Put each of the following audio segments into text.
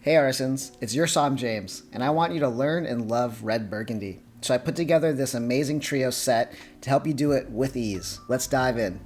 Hey artisans, it's your Sam James, and I want you to learn and love red Burgundy. So I put together this amazing trio set to help you do it with ease. Let's dive in.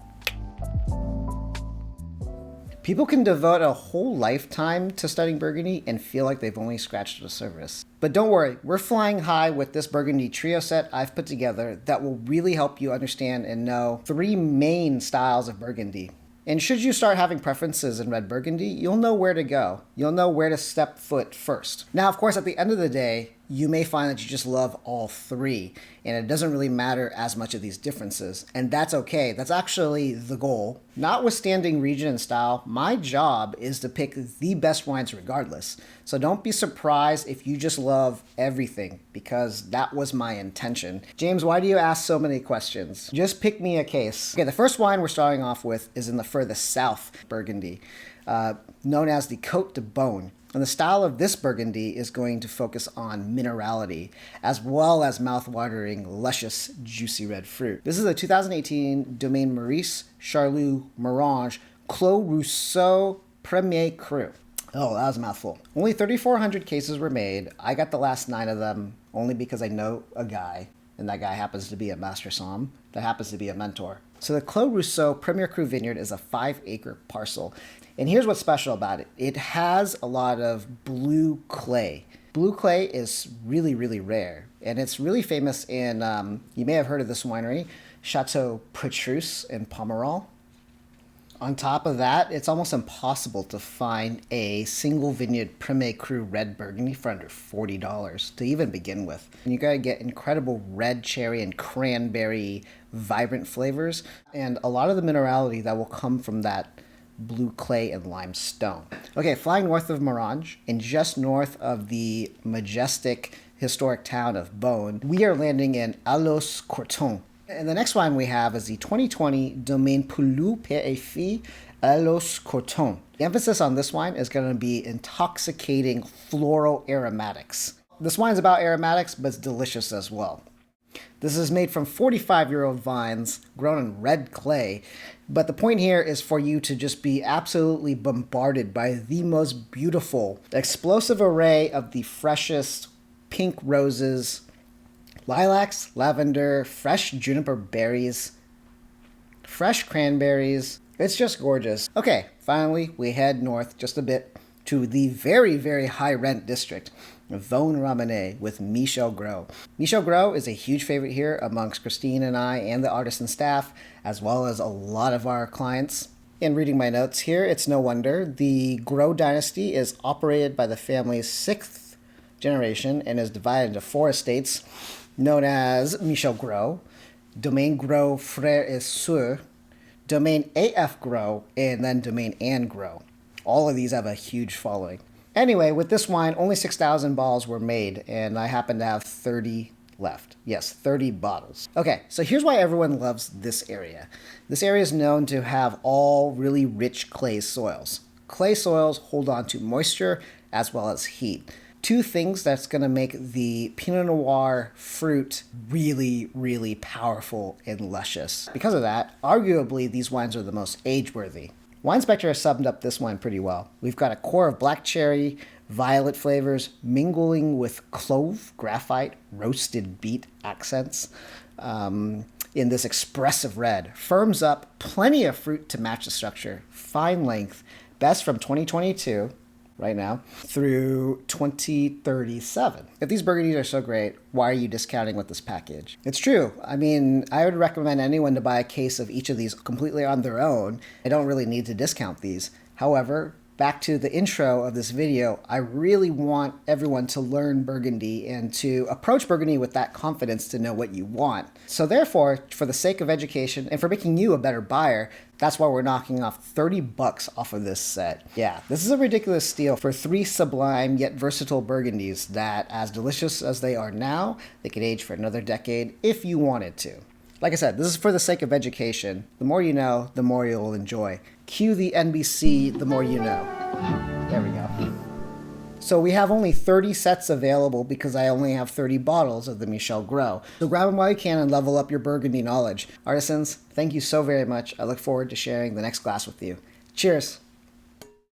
People can devote a whole lifetime to studying Burgundy and feel like they've only scratched the surface. But don't worry, we're flying high with this Burgundy trio set I've put together that will really help you understand and know three main styles of Burgundy. And should you start having preferences in red Burgundy, you'll know where to go. You'll know where to step foot first. Now, of course, at the end of the day, you may find that you just love all three, and it doesn't really matter as much of these differences. And that's okay. That's actually the goal. Notwithstanding region and style, my job is to pick the best wines regardless. So don't be surprised if you just love everything, because that was my intention. James, why do you ask so many questions? Just pick me a case. Okay, the first wine we're starting off with is in the furthest south, Burgundy, known as the Côte de Beaune. And the style of this Burgundy is going to focus on minerality, as well as mouth-watering, luscious, juicy red fruit. This is a 2018 Domaine Maurice Charlus Morange Clos Rousseau Premier Cru. Oh, that was a mouthful. Only 3,400 cases were made. I got the last 9 of them only because I know a guy, and that guy happens to be a master somm that happens to be a mentor. So the Clos Rousseau Premier Cru Vineyard is a 5-acre parcel. And here's what's special about it. It has a lot of blue clay. Blue clay is really, really rare. And it's really famous in, you may have heard of this winery, Chateau Petrus in Pomerol. On top of that, it's almost impossible to find a single vineyard Premier Cru red Burgundy for under $40 to even begin with. And you gotta get incredible red cherry and cranberry vibrant flavors, and a lot of the minerality that will come from that blue clay and limestone. Okay, flying north of Morange and just north of the majestic historic town of Beaune, we are landing in Allos-Corton. And the next wine we have is the 2020 Domaine Poulou Père et Fille Allos-Corton. The emphasis on this wine is going to be intoxicating floral aromatics. This wine is about aromatics, but it's delicious as well. This is made from 45-year-old vines grown in red clay, but the point here is for you to just be absolutely bombarded by the most beautiful, explosive array of the freshest pink roses, lilacs, lavender, fresh juniper berries, fresh cranberries. It's just gorgeous. Okay, finally, we head north just a bit to the very, very high rent district, Vosne-Romanée with Michel Gros. Michel Gros is a huge favorite here amongst Christine and I and the artisan staff, as well as a lot of our clients. In reading my notes here, it's no wonder. The Gros dynasty is operated by the family's 6th generation and is divided into 4 estates known as Michel Gros, Domaine Gros Frères et Sœurs, Domaine AF Gros, and then Domaine Anne Gros. All of these have a huge following. Anyway, with this wine, only 6,000 bottles were made, and I happen to have 30 left. Yes, 30 bottles. Okay, so here's why everyone loves this area. This area is known to have all really rich clay soils. Clay soils hold on to moisture as well as heat. 2 things that's going to make the Pinot Noir fruit really, really powerful and luscious. Because of that, arguably, these wines are the most age-worthy. Wine Spectre has summed up this wine pretty well. We've got a core of black cherry, violet flavors, mingling with clove, graphite, roasted beet accents in this expressive red. Firms up, plenty of fruit to match the structure, fine length, best from 2022, right now, through 2037. If these Burgundies are so great, why are you discounting with this package? It's true. I mean, I would recommend anyone to buy a case of each of these completely on their own. I don't really need to discount these. However, back to the intro of this video, I really want everyone to learn Burgundy and to approach Burgundy with that confidence to know what you want. So therefore, for the sake of education and for making you a better buyer, that's why we're knocking off $30 off of this set. Yeah, this is a ridiculous steal for 3 sublime yet versatile Burgundies that, as delicious as they are now, they could age for another decade if you wanted to. Like I said, this is for the sake of education. The more you know, the more you'll enjoy. Cue the NBC, the more you know. There we go. So we have only 30 sets available because I only have 30 bottles of the Michel Gros. So grab them while you can and level up your Burgundy knowledge. Artisans, thank you so very much. I look forward to sharing the next glass with you. Cheers.